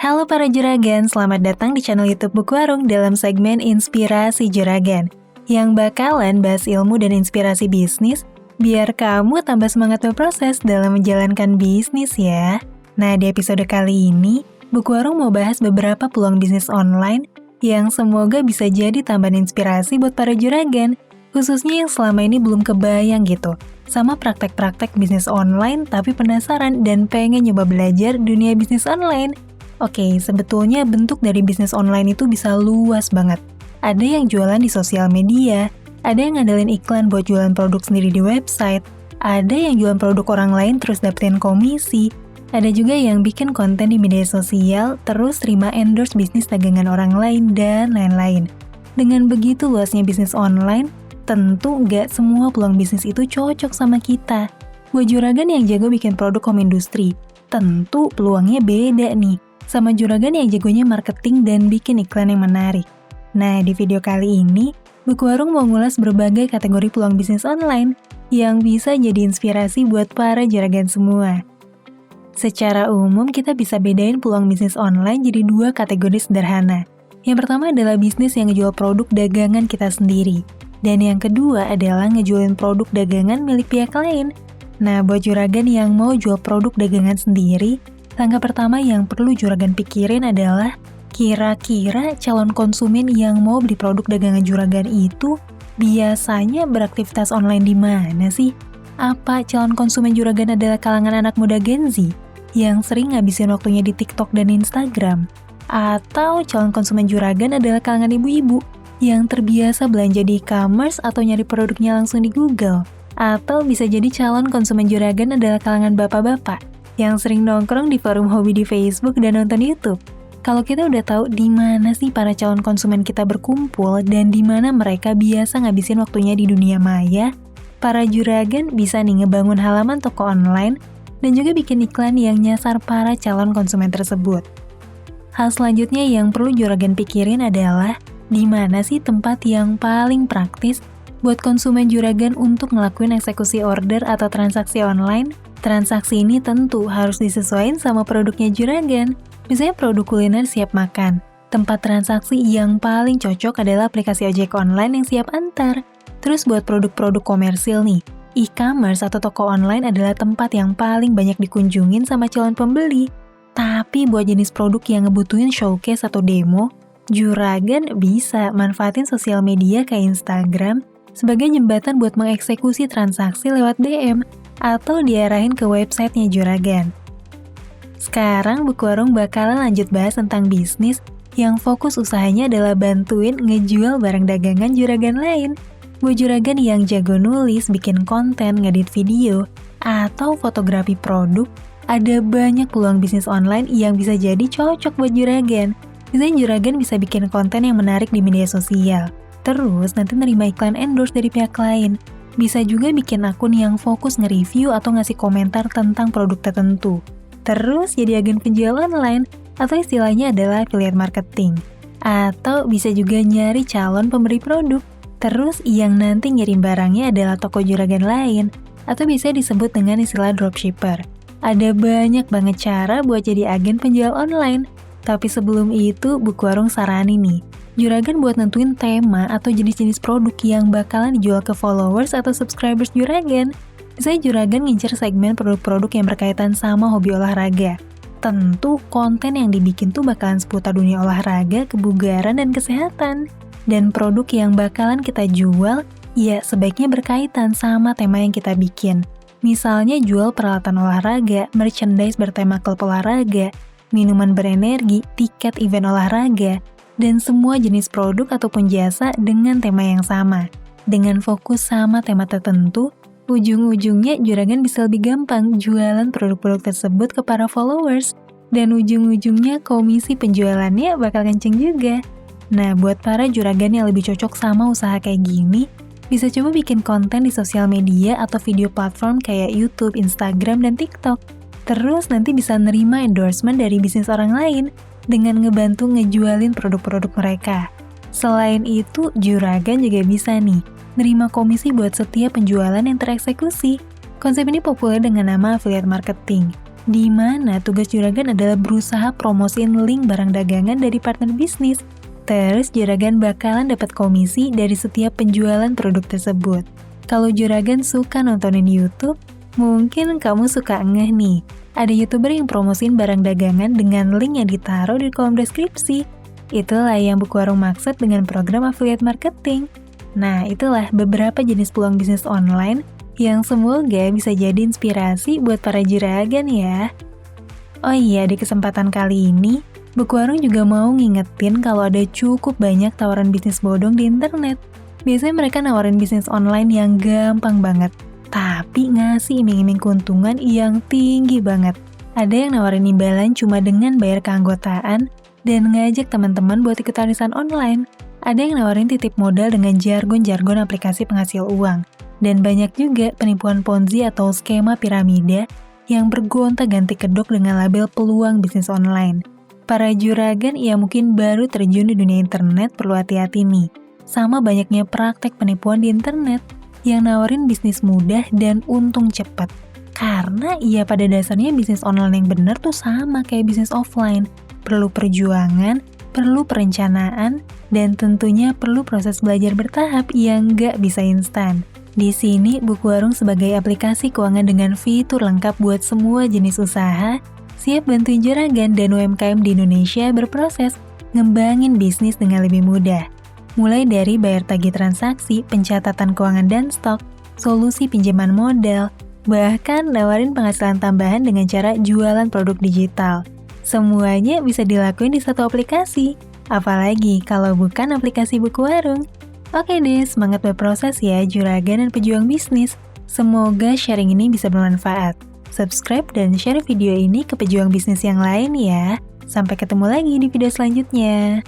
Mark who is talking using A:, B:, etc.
A: Halo para juragan, selamat datang di channel YouTube Buku Warung dalam segmen Inspirasi Juragan yang bakalan bahas ilmu dan inspirasi bisnis biar kamu tambah semangat berproses dalam menjalankan bisnis ya. Nah, di episode kali ini, Buku Warung mau bahas beberapa peluang bisnis online yang semoga bisa jadi tambahan inspirasi buat para juragan, khususnya yang selama ini belum kebayang gitu sama praktek-praktek bisnis online tapi penasaran dan pengen nyoba belajar dunia bisnis online. Oke, sebetulnya bentuk dari bisnis online itu bisa luas banget. Ada yang jualan di sosial media, ada yang ngandelin iklan buat jualan produk sendiri di website, ada yang jualan produk orang lain terus dapetin komisi, ada juga yang bikin konten di media sosial terus terima endorse bisnis dagangan orang lain, dan lain-lain. Dengan begitu luasnya bisnis online, tentu nggak semua peluang bisnis itu cocok sama kita. Buat juragan yang jago bikin produk home industry, tentu peluangnya beda nih sama juragan yang jagonya marketing dan bikin iklan yang menarik. Nah, di video kali ini, Buku Warung mau ngulas berbagai kategori peluang bisnis online yang bisa jadi inspirasi buat para juragan semua. Secara umum, kita bisa bedain peluang bisnis online jadi dua kategori sederhana. Yang pertama adalah bisnis yang ngejual produk dagangan kita sendiri. Dan yang kedua adalah ngejualin produk dagangan milik pihak lain. Nah, buat juragan yang mau jual produk dagangan sendiri, langkah pertama yang perlu juragan pikirin adalah kira-kira calon konsumen yang mau beli produk dagangan juragan itu biasanya beraktivitas online di mana sih? Apa calon konsumen juragan adalah kalangan anak muda Gen Z yang sering ngabisin waktunya di TikTok dan Instagram? Atau calon konsumen juragan adalah kalangan ibu-ibu yang terbiasa belanja di e-commerce atau nyari produknya langsung di Google? Atau bisa jadi calon konsumen juragan adalah kalangan bapak-bapak yang sering nongkrong di forum hobi di Facebook dan nonton YouTube. Kalau kita udah tahu di mana sih para calon konsumen kita berkumpul dan di mana mereka biasa ngabisin waktunya di dunia maya, para juragan bisa nih ngebangun halaman toko online dan juga bikin iklan yang nyasar para calon konsumen tersebut. Hal selanjutnya yang perlu juragan pikirin adalah di mana sih tempat yang paling praktis buat konsumen juragan untuk ngelakuin eksekusi order atau transaksi online. Transaksi ini tentu harus disesuaikan sama produknya juragan. Misalnya produk kuliner siap makan. Tempat transaksi yang paling cocok adalah aplikasi ojek online yang siap antar. Terus buat produk-produk komersil nih, e-commerce atau toko online adalah tempat yang paling banyak dikunjungin sama calon pembeli. Tapi buat jenis produk yang ngebutuhin showcase atau demo, juragan bisa manfaatin sosial media kayak Instagram sebagai jembatan buat mengeksekusi transaksi lewat DM atau diarahin ke websitenya juragan. Sekarang Buku Warung bakalan lanjut bahas tentang bisnis yang fokus usahanya adalah bantuin ngejual barang dagangan juragan lain. Buat juragan yang jago nulis, bikin konten, ngedit video, atau fotografi produk, ada banyak peluang bisnis online yang bisa jadi cocok buat juragan. Misalnya juragan bisa bikin konten yang menarik di media sosial, terus nanti nerima iklan endorse dari pihak lain. Bisa juga bikin akun yang fokus nge-review atau ngasih komentar tentang produk tertentu. Terus jadi agen penjual online, atau istilahnya adalah affiliate marketing. Atau bisa juga nyari calon pemberi produk. Terus yang nanti ngirim barangnya adalah toko juragan lain, atau bisa disebut dengan istilah dropshipper. Ada banyak banget cara buat jadi agen penjual online. Tapi sebelum itu, Buku Warung saranin nih, juragan buat nentuin tema atau jenis-jenis produk yang bakalan dijual ke followers atau subscribers juragan. Misalnya juragan ngincer segmen produk-produk yang berkaitan sama hobi olahraga. Tentu konten yang dibikin tuh bakalan seputar dunia olahraga, kebugaran, dan kesehatan. Dan produk yang bakalan kita jual, ya sebaiknya berkaitan sama tema yang kita bikin. Misalnya jual peralatan olahraga, merchandise bertema klub olahraga, minuman berenergi, tiket event olahraga, dan semua jenis produk ataupun jasa dengan tema yang sama. Dengan fokus sama tema tertentu, ujung-ujungnya juragan bisa lebih gampang jualan produk-produk tersebut ke para followers, dan ujung-ujungnya komisi penjualannya bakal kenceng juga. Nah, buat para juragan yang lebih cocok sama usaha kayak gini, bisa coba bikin konten di sosial media atau video platform kayak YouTube, Instagram, dan TikTok. Terus nanti bisa nerima endorsement dari bisnis orang lain dengan ngebantu ngejualin produk-produk mereka. Selain itu, juragan juga bisa nih nerima komisi buat setiap penjualan yang tereksekusi. Konsep ini populer dengan nama affiliate marketing. di mana tugas juragan adalah berusaha promosiin link barang dagangan dari partner bisnis. Terus juragan bakalan dapat komisi dari setiap penjualan produk tersebut. Kalau juragan suka nontonin YouTube, mungkin kamu suka ngeh nih. Ada YouTuber yang promosiin barang dagangan dengan link yang ditaruh di kolom deskripsi. Itulah yang Buku Warung maksud dengan program affiliate marketing. Nah, itulah beberapa jenis peluang bisnis online yang semoga bisa jadi inspirasi buat para juragan ya. Oh iya, di kesempatan kali ini, Buku Warung juga mau ngingetin kalau ada cukup banyak tawaran bisnis bodong di internet. Biasanya mereka nawarin bisnis online yang gampang banget, tapi ngasih iming-iming keuntungan yang tinggi banget. Ada yang nawarin imbalan cuma dengan bayar keanggotaan dan ngajak teman-teman buat ikut arisan online. Ada yang nawarin titip modal dengan jargon-jargon aplikasi penghasil uang. Dan banyak juga penipuan Ponzi atau skema piramida yang bergonta-ganti kedok dengan label peluang bisnis online. Para juragan yang mungkin baru terjun di dunia internet perlu hati-hati nih. Sama banyaknya praktek penipuan di internet yang nawarin bisnis mudah dan untung cepat. Karena ya pada dasarnya bisnis online yang benar tuh sama kayak bisnis offline. Perlu perjuangan, perlu perencanaan, dan tentunya perlu proses belajar bertahap yang nggak bisa instan. Di sini, Buku Warung sebagai aplikasi keuangan dengan fitur lengkap buat semua jenis usaha, siap bantuin juragan dan UMKM di Indonesia berproses ngembangin bisnis dengan lebih mudah. Mulai dari bayar tagih transaksi, pencatatan keuangan dan stok, solusi pinjaman modal, bahkan nawarin penghasilan tambahan dengan cara jualan produk digital. Semuanya bisa dilakuin di satu aplikasi, apalagi kalau bukan aplikasi Buku Warung. Oke deh, semangat berproses ya juragan dan pejuang bisnis. Semoga sharing ini bisa bermanfaat. Subscribe dan share video ini ke pejuang bisnis yang lain ya. Sampai ketemu lagi di video selanjutnya.